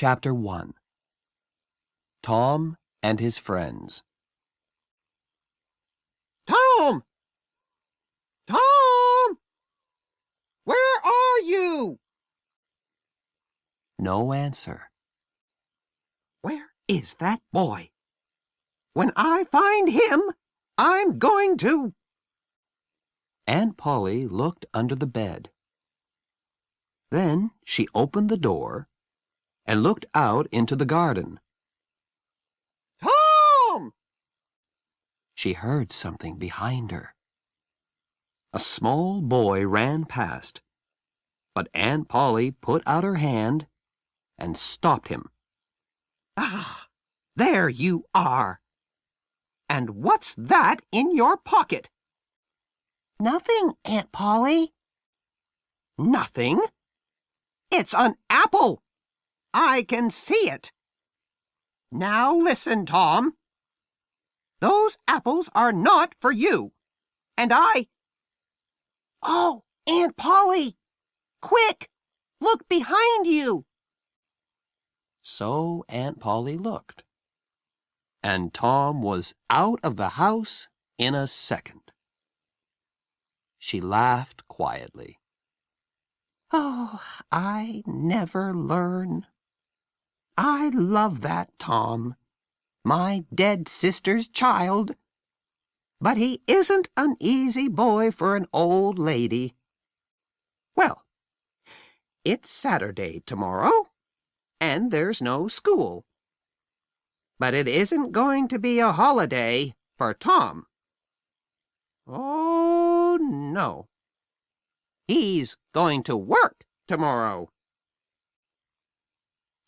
Chapter 1. Tom and his Friends. Tom! Tom! Where are you? No answer. Where is that boy? When I find him, I'm going to... Aunt Polly looked under the bed. Then she opened the door and looked out into the garden. Tom! She heard something behind her. A small boy ran past, but Aunt Polly put out her hand and stopped him. Ah, there you are. And what's that in your pocket? Nothing, Aunt Polly. Nothing? It's an apple. I can see it. Now listen, Tom. Those apples are not for you. And Oh, Aunt Polly! Quick! Look behind you! So Aunt Polly looked, and Tom was out of the house in a second. She laughed quietly. Oh, I never learn. I love that Tom, my dead sister's child. But he isn't an easy boy for an old lady. Well, it's Saturday tomorrow, and there's no school. But it isn't going to be a holiday for Tom. Oh, no. He's going to work tomorrow.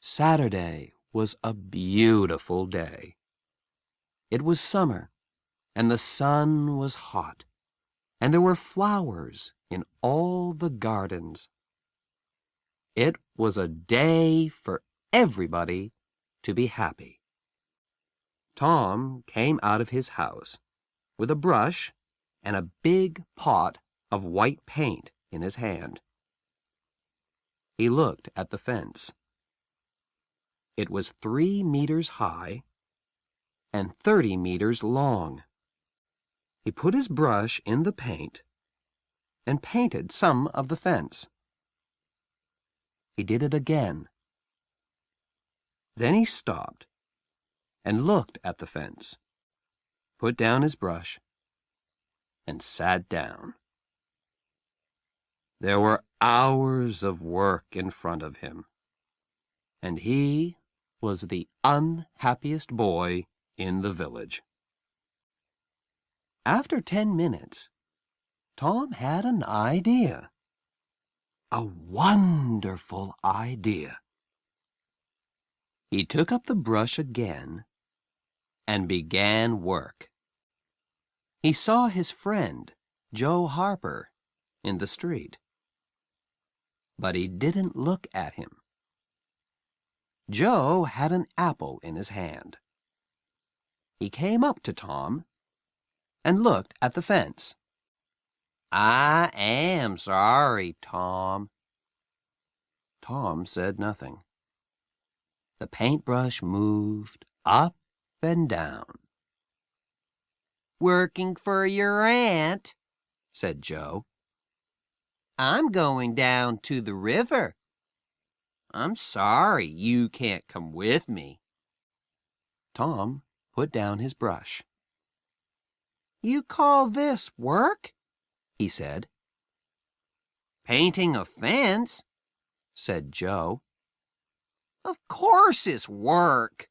Saturday was a beautiful day. It was summer, and the sun was hot, and there were flowers in all the gardens. It was a day for everybody to be happy. Tom came out of his house with a brush and a big pot of white paint in his hand. He looked at the fence. It was 3 meters high and 30 meters long. He put his brush in the paint and painted some of the fence. He did it again. Then he stopped and looked at the fence, put down his brush, and sat down. There were hours of work in front of him, and he was the unhappiest boy in the village. After 10 minutes, Tom had an idea. A wonderful idea. He took up the brush again and began work. He saw his friend, Joe Harper, in the street. But he didn't look at him. Joe had an apple in his hand. He came up to Tom and looked at the fence. "I am sorry, Tom." Tom said nothing. The paintbrush moved up and down. Working for your aunt, said Joe. I'm going down to the river. I'm sorry you can't come with me. Tom put down his brush. You call this work? He said. Painting a fence, said Joe. Of course it's work.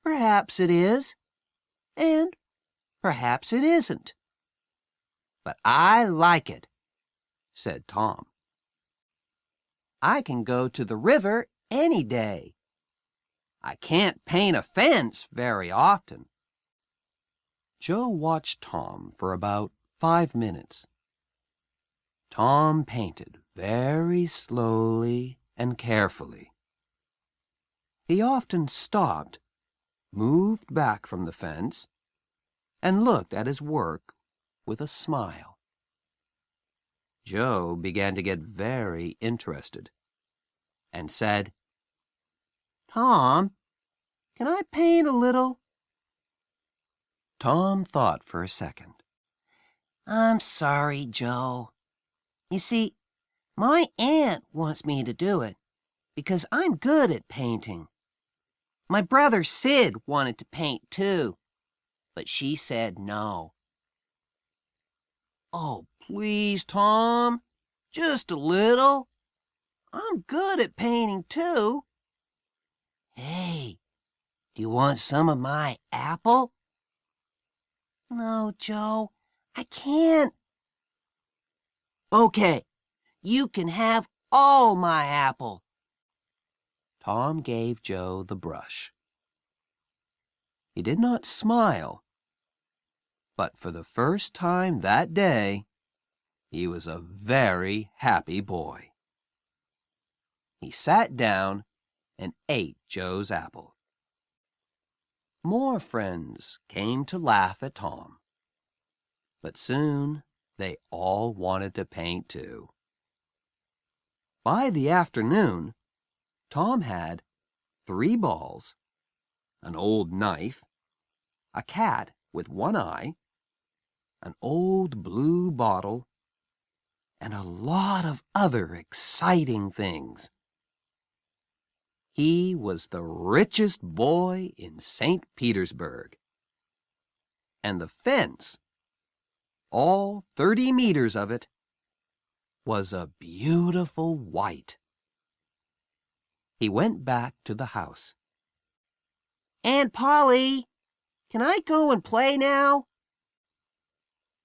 Perhaps it is, and perhaps it isn't. But I like it, said Tom. I can go to the river any day. I can't paint a fence very often. Joe watched Tom for about 5 minutes. Tom painted very slowly and carefully. He often stopped, moved back from the fence, and looked at his work with a smile. Joe began to get very interested and said, Tom, can I paint a little? Tom thought for a second. I'm sorry, Joe. You see, my aunt wants me to do it because I'm good at painting. My brother Sid wanted to paint too, but she said no. Oh, please, Tom, just a little. I'm good at painting too. Hey, do you want some of my apple? No, Joe, I can't. Okay, you can have all my apple. Tom gave Joe the brush. He did not smile, but for the first time that day, he was a very happy boy. He sat down and ate Joe's apple. More friends came to laugh at Tom, but soon they all wanted to paint too. By the afternoon, Tom had 3 balls, an old knife, a cat with one eye, an old blue bottle, and a lot of other exciting things. He was the richest boy in St. Petersburg. And the fence, all 30 meters of it, was a beautiful white. He went back to the house. Aunt Polly, can I go and play now?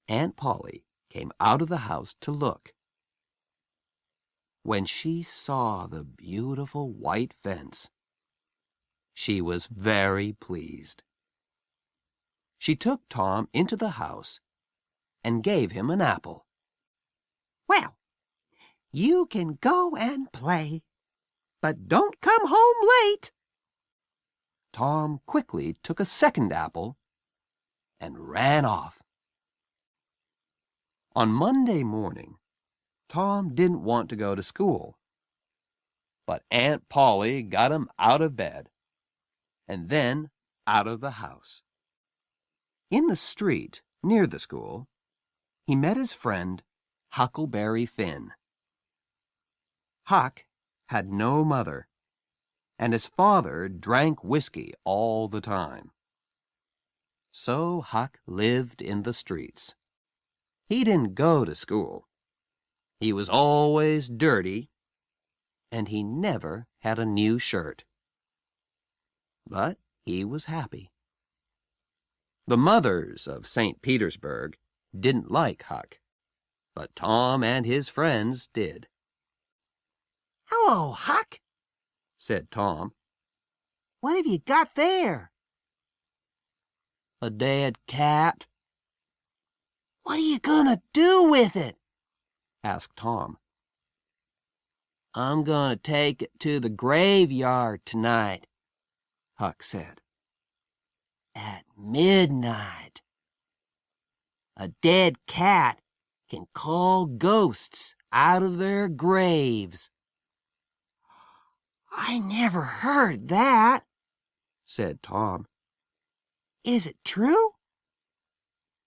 Aunt Polly came out of the house to look. When she saw the beautiful white fence, she was very pleased. She took Tom into the house and gave him an apple. Well, you can go and play, but don't come home late. Tom quickly took a second apple and ran off. On Monday morning, Tom didn't want to go to school, but Aunt Polly got him out of bed and then out of the house. In the street near the school, he met his friend Huckleberry Finn. Huck had no mother, and his father drank whiskey all the time. So Huck lived in the streets. He didn't go to school. He was always dirty, and he never had a new shirt. But he was happy. The mothers of St. Petersburg didn't like Huck, but Tom and his friends did. Hello, Huck, said Tom. What have you got there? A dead cat. What are you gonna do with it? Asked Tom. I'm gonna take it to the graveyard tonight, Huck said. at midnight. A dead cat can call ghosts out of their graves. I never heard that, said Tom. Is it true?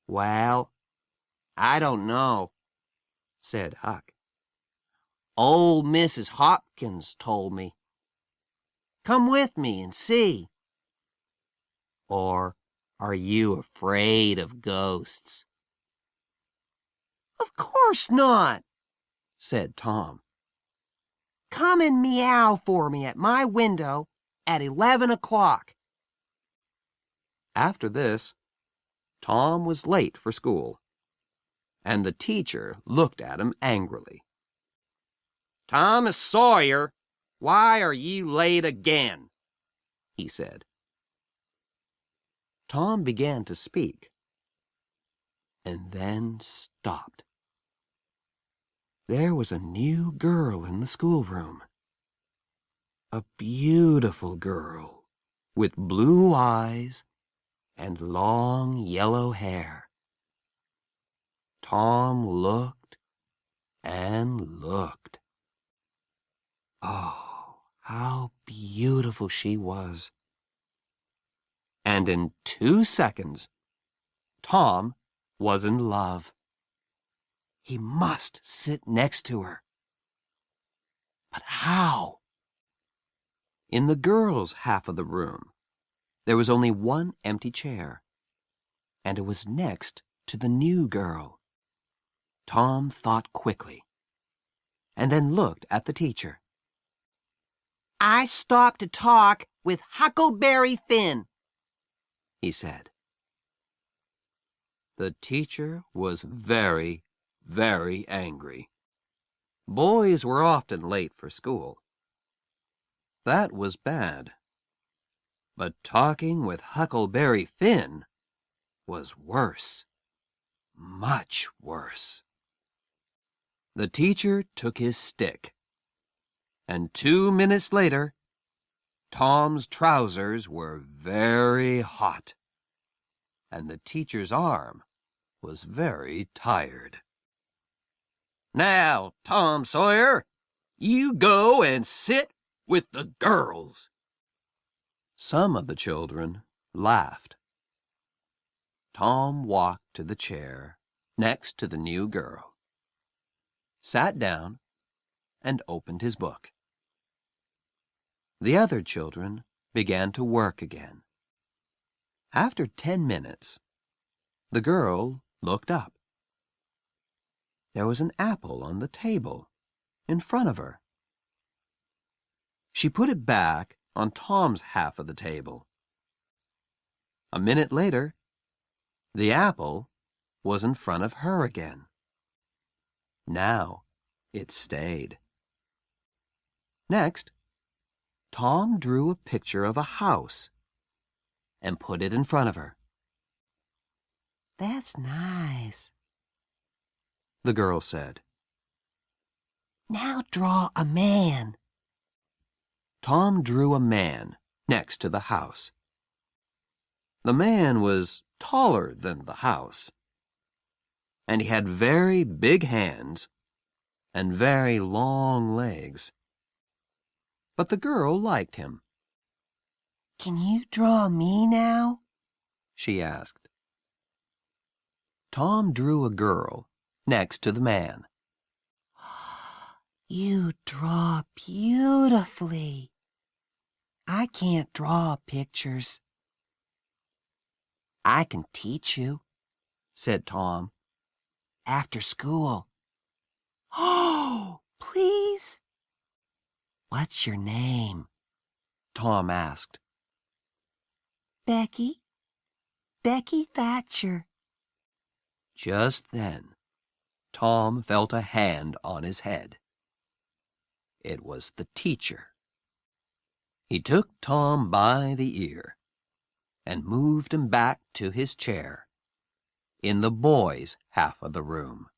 Well, I don't know, said Huck. Old Mrs. Hopkins told me. Come with me and see. Or are you afraid of ghosts? Of course not, said Tom. Come and meow for me at my window at 11 o'clock. After this, Tom was late for school, and the teacher looked at him angrily. Thomas Sawyer, why are you late again? He said. Tom began to speak, and then stopped. There was a new girl in the schoolroom. A beautiful girl with blue eyes and long yellow hair. Tom looked and looked. Oh, How beautiful she was. And in 2 seconds, Tom was in love. He must sit next to her. But how? In the girls' half of the room, there was only one empty chair, and it was next to the new girl. Tom thought quickly, and then looked at the teacher. I stopped to talk with Huckleberry Finn, he said. The teacher was very, very angry. Boys were often late for school. That was bad. But talking with Huckleberry Finn was worse. Much worse. The teacher took his stick, and 2 minutes later, Tom's trousers were very hot, and the teacher's arm was very tired. Now, Tom Sawyer, you go and sit with the girls. Some of the children laughed. Tom walked to the chair next to the new girl, sat down, and opened his book. The other children began to work again. After 10 minutes, the girl looked up. There was an apple on the table in front of her. She put it back on Tom's half of the table. A minute later, the apple was in front of her again. Now it stayed. Next, Tom drew a picture of a house and put it in front of her. That's nice, the girl said. Now draw a man. Tom drew a man next to the house. The man was taller than the house, and he had very big hands and very long legs. But the girl liked him. Can you draw me now? She asked. Tom drew a girl next to the man. You draw beautifully. I can't draw pictures. I can teach you, said Tom. After school. Oh, please? What's your name? Tom asked. Becky. Becky Thatcher. Just then, Tom felt a hand on his head. It was the teacher. He took Tom by the ear and moved him back to his chair in the boys' half of the room.